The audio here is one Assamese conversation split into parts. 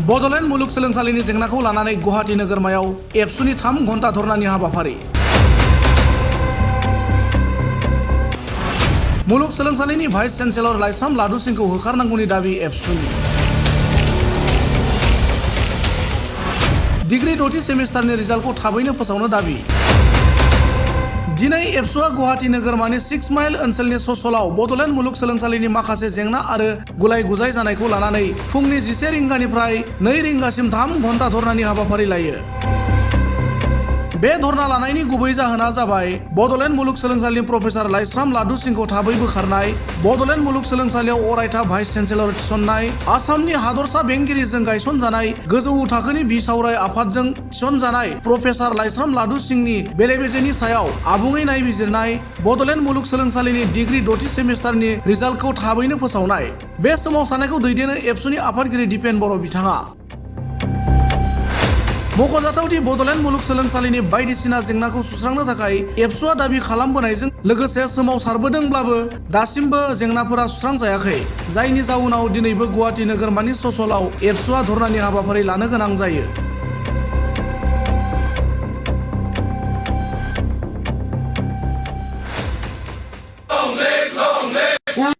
बड'लेण्ड मुलुगसोलोंसालिनि जेंनाखौ लानानै गुवाहाटी नोगोरमायाव एबसुनि 3 घन्टा धरनानि हाबाफारि। मुलुगसोलोंसालिनि भाइस चेन्सेलर लाइस्राम लादु सिंहखौ होखारनांगौनि दाबि एबसुनि। डिग्री 6थि सेमिस्टारनि रिजाल्टखौ थाबैनो फोसावनो दाबि। दिनै एबसुआ गुवाहाटी नोगोरमानि 6 माइल ओनसोलनि ससलाव बड'लेण्ड मुलुगसोलोंसालिनि माखासे जेंना आरो गुलाय गुजाय जानायखौ लानानै फुंनि 11 रिंगानिफ्राय 2 रिंगासिम 3 घन्टा धरनानि हाबाफारि लायो। बे धरना लानायनि गुबै जाहोना जाबाय बड'लेण्ड मुलुगसोलोंसालिनि प्रफेसार लाइस्राम लादु सिंहखौ थाबै बोखारनाय, बड'लेण्ड मुलुगसोलोंसालियाव अरायथा भाइस चेन्सेलर थिसननाय, आसामनि हादरसा बेंगिरिजों गायसनजानाय गोजौ थाखोनि बिसावराय आफादजों थिसनजानाय प्रफेसार लाइस्राम लादु सिंहनि बेले-बेजेनि सायाव आबुङै नायबिजिरनाय, बड'लेण्ड मुलुगसोलोंसालिनि डिग्री 6थि सेमिस्टारनि रिजाल्टखौ थाबैनो फोसावनाय। बे सोमावसारनायखौ दैदेनो एबसुनि आफादगिरि दिपेन बर' बिथाङा। मख'जाथाव दि बड'लेण्ड मुलुगसोलोंसालिनि बायदिसिना जेंनाखौ सुस्रांनो थाखाय एबसुआ दाबि खालामबोनायजों लोगोसे सोमावसारबोदोंब्लाबो दासिमबो जेंनाफोरा सुस्रांजायाखै, जायनि जाउनाव दिनैबो गुवाहाटी नोगोरमानि ससलाव एबसुआ धरनानि हाबाफारि लानो गोनां जायो।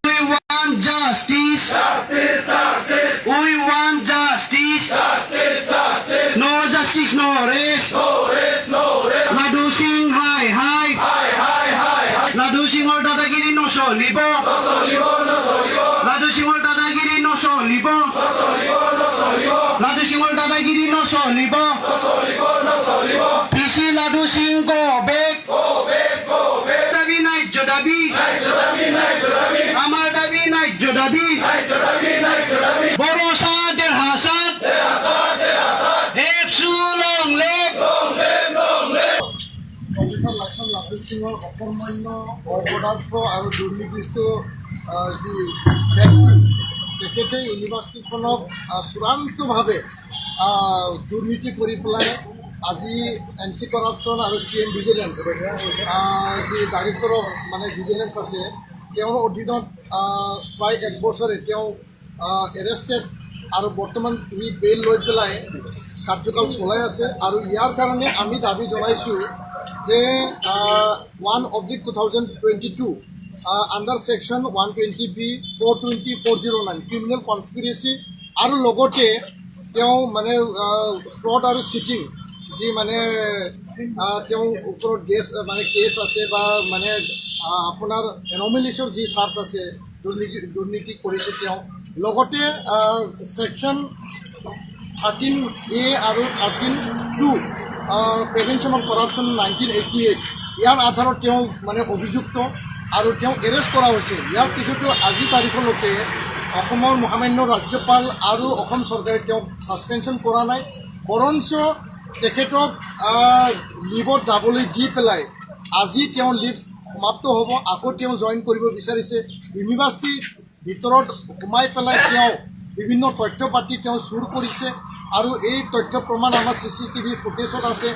We want justice. Justice, justice. We want justice. Justice, justice. No justice, no rest. No rest, no rest. Ladu Singh, hi, hi. Hi, hi, hi, hi. Ladu Singh or Dadagiri no solibo. No solivo, no solivo. Ladu Singh or Dadagiri no solibo. No solivo, no solivo. Ladu Singh or Dadagiri no solibo. No solivo, no solivo. PC Ladu Singh go back. Go back, go back. Dabi night jodabi. Night jodabi, night jodabi. Amar dabi night jodabi. Night jodabi, night jodabi. Borosa der hasad. Derasad, derasad. Epsu long live. Long live, long live. Professor Laishram Ladu সিঙৰ অকৰ্মণ্য অপদাৰ্থ আৰু দুৰ্নীতিগ্ৰস্ত যি ব্যক্তি, তেখেতে ইউনিভাৰ্চিটিখনক চূড়ান্তভাৱে দুৰ্নীতি কৰি পেলাই আজি এণ্টি কৰাপশ্যন আৰু CM ভিজিলেঞ্চ যি ডাইৰেক্টৰ অফ ভিজিলেঞ্চ আছে, তেওঁৰ অধীনত প্ৰায় 1 বছৰে তেওঁ এৰেষ্টেড আৰু বৰ্তমান ই বেইল লৈ পেলাই কাৰ্যকাল চলাই আছে। আৰু ইয়াৰ কাৰণে আমি দাবী জনাইছোঁ যে 1 of the 2022 under section 120B 420 409 criminal conspiracy আৰু লগতে তেওঁ ফ্ৰড আৰু চিটিং যি তেওঁ ওপৰত কেছ আছে বা আপোনাৰ এনমিলিছৰ যি চাৰ্জ আছে, দুৰ্নীতি কৰিছে তেওঁ। লগতে ছেকশ্যন 13A আৰু 13(2) প্ৰিভেনশ্যন অফ কৰাপশ্যন 1988 ইয়াৰ আধাৰত তেওঁ অভিযুক্ত আৰু তেওঁ এৰেষ্ট কৰা হৈছে। ইয়াৰ পিছতো আজি তাৰিখলৈকে অসমৰ মহামান্য ৰাজ্যপাল আৰু অসম চৰকাৰে তেওঁক ছাছপেনশ্যন কৰা নাই, বৰঞ্চ তেখেতক লিভত যাবলৈ দি পেলাই আজি তেওঁ লিভ সমাপ্ত হ'ব, আকৌ তেওঁ জইন কৰিব বিচাৰিছে। ইউনিভাৰ্চিটিৰ ভিতৰত সোমাই পেলাই তেওঁ বিভিন্ন তথ্য পাতি তেওঁ চুৰ কৰিছে আৰু এই তথ্য প্ৰমাণ আমাৰ CCTV ফুটেজত আছে।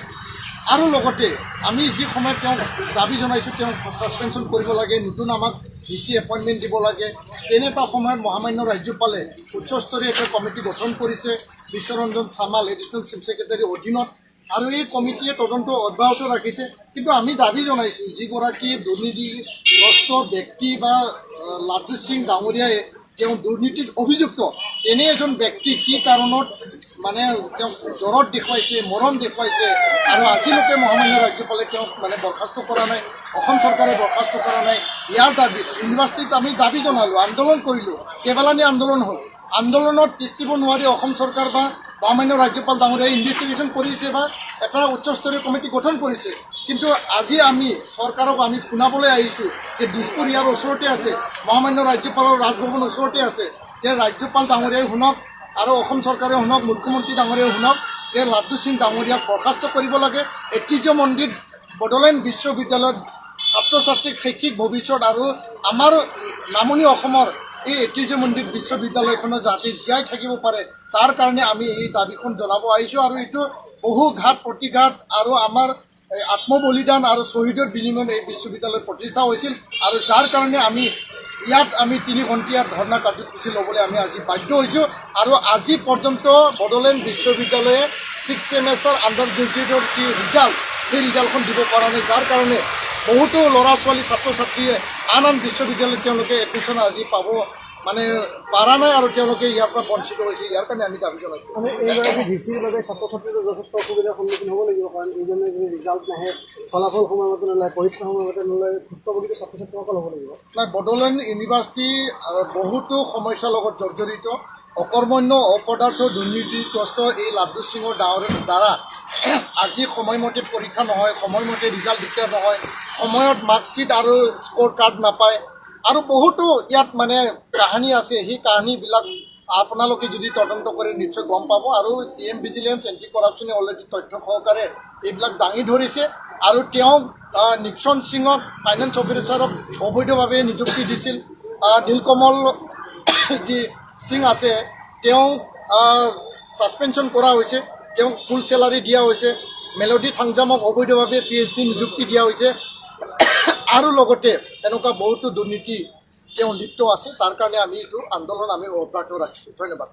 আৰু লগতে আমি যি সময়ত তেওঁক দাবী জনাইছোঁ তেওঁক ছাছপেনশ্যন কৰিব লাগে, নতুন আমাক VC এপইণ্টমেণ্ট দিব লাগে, তেনে এটা সময়ত মহামান্য ৰাজ্যপালে উচ্চস্তৰীয় এটা কমিটি গঠন কৰিছে বিশ্বৰঞ্জন চামাল এডিশ্যনেল চিফ ছেক্ৰেটাৰীৰ অধীনত, আৰু এই কমিটিয়ে তদন্ত অব্যাহত ৰাখিছে। কিন্তু আমি দাবী জনাইছোঁ যিগৰাকী দুৰ্নীতিগ্ৰস্ত ব্যক্তি বা লাদু সিং ডাঙৰীয়াই তেওঁ দুৰ্নীতিত অভিযুক্ত, তেনে এজন ব্যক্তি কি কাৰণত তেওঁক দৰদ দেখুৱাইছে, মৰণ দেখুৱাইছে আৰু আজিলৈকে মহামান্য ৰাজ্যপালে তেওঁক বৰ্খাস্ত কৰা নাই, অসম চৰকাৰে বৰ্খাস্ত কৰা নাই। ইয়াৰ দাবী ইউনিভাৰ্চিটিত আমি দাবী জনালোঁ, আন্দোলন কৰিলোঁ, কেইবালানি আন্দোলন হ'ল। আন্দোলনত তিষ্ঠিব নোৱাৰি অসম চৰকাৰ বা মহামান্য ৰাজ্যপাল ডাঙৰীয়াই ইনভেষ্টিগেশ্যন কৰিছে বা এটা উচ্চস্তৰীয় কমিটি গঠন কৰিছে। কিন্তু আজি আমি চৰকাৰক আমি শুনাবলৈ আহিছোঁ যে দিছপুৰ ইয়াৰ ওচৰতে আছে, মহামান্য ৰাজ্যপালৰ ৰাজভৱন ওচৰতে আছে, যে ৰাজ্যপাল ডাঙৰীয়াই শুনক আৰু অসম চৰকাৰে শুনক, মুখ্যমন্ত্ৰী ডাঙৰীয়াই শুনক যে লাদু সিং ডাঙৰীয়াক বৰ্খাস্ত কৰিব লাগে। ঐতিহ্য মণ্ডিত বডোলেণ্ড বিশ্ববিদ্যালয়ত ছাত্ৰ ছাত্ৰীক শৈক্ষিক ভৱিষ্যত আৰু আমাৰ নামনি অসমৰ এই ঐতিহ্য মণ্ডিত বিশ্ববিদ্যালয়খনত যাতে জীয়াই থাকিব পাৰে, তাৰ কাৰণে আমি এই দাবীখন জনাব আহিছোঁ। আৰু এইটো বহু ঘাত প্ৰতিঘাত আৰু আমাৰ আত্মবলিদান আৰু শ্বহীদৰ বিনিময়ত এই বিশ্ববিদ্যালয় প্ৰতিষ্ঠা হৈছিল, আৰু যাৰ কাৰণে আমি ইয়াত আমি 3 ঘণ্টীয়া ধৰ্ণা কাৰ্যসূচী ল'বলৈ আমি আজি বাধ্য হৈছোঁ আৰু আজি পৰ্যন্ত বড়োলেণ্ড বিশ্ববিদ্যালয়ে 6 ছেমেষ্টাৰ আণ্ডাৰ গ্ৰেজুৱেটৰ যি ৰিজাল্ট সেই ৰিজাল্টখন দিব পৰা নাই, যাৰ কাৰণে বহুতো ল'ৰা ছোৱালী ছাত্ৰ ছাত্ৰীয়ে আন বিশ্ববিদ্যালয়ত তেওঁলোকে এডমিশ্যন আজি পাব মানে পাৰা নাই আৰু তেওঁলোকে ইয়াৰ পৰা বঞ্চিত হৈছে। ইয়াৰ কাৰণে আমি দাবী জনাইছোঁ। মানে এইগৰাকী ভিচিৰ বাবে ছাত্ৰ ছাত্ৰীৰ যথেষ্ট অসুবিধাৰ সন্মুখীন হ'ব লাগিব, কাৰণ এইজনে যদি ৰিজাল্ট নাহে, ফলাফল সময়মতে নোলায়, পৰীক্ষা সময়মতে নোলায়, ভুক্তভোগী ছাত্ৰ ছাত্ৰীসকল হ'ব লাগিব। নাই, বড়োলেণ্ড ইউনিভাৰ্চিটি বহুতো সমস্যাৰ লগত জৰ্জৰিত। অকৰ্মণ্য অপদাৰ্থ দুৰ্নীতিগ্ৰস্ত এই লাভদূত সিঙৰ দ্বাৰা আজি সময়মতে পৰীক্ষা নহয়, সময়মতে ৰিজাল্ট ডিক্লেয়াৰ নহয়, সময়ত মাৰ্কশ্বিট আৰু স্ক'ৰ কাৰ্ড নাপায় আৰু বহুতো ইয়াত মানে কাহিনী আছে। সেই কাহিনীবিলাক আপোনালোকে যদি তদন্ত কৰে নিশ্চয় গম পাব। আৰু CM ভিজিলেন্স এণ্টি কৰাপশ্যনে অলৰেডি তথ্য সহকাৰে এইবিলাক দাঙি ধৰিছে আৰু তেওঁক নিক্সন সিঙক ফাইনেন্স অফিচাৰক অবৈধভাৱে নিযুক্তি দিছিল। নীলকমল যি সিং আছে তেওঁক ছাছপেনশ্যন কৰা হৈছে, তেওঁক ফুল চেলাৰী দিয়া হৈছে। মেলোডি থাংজামক অবৈধভাৱে PhD নিযুক্তি দিয়া হৈছে আৰু লগতে এনেকুৱা বহুতো দুৰ্নীতি তেওঁ লিপ্ত আছে। তাৰ কাৰণে আমি এইটো আন্দোলন আমি অব্যাহত ৰাখিছোঁ। ধন্যবাদ।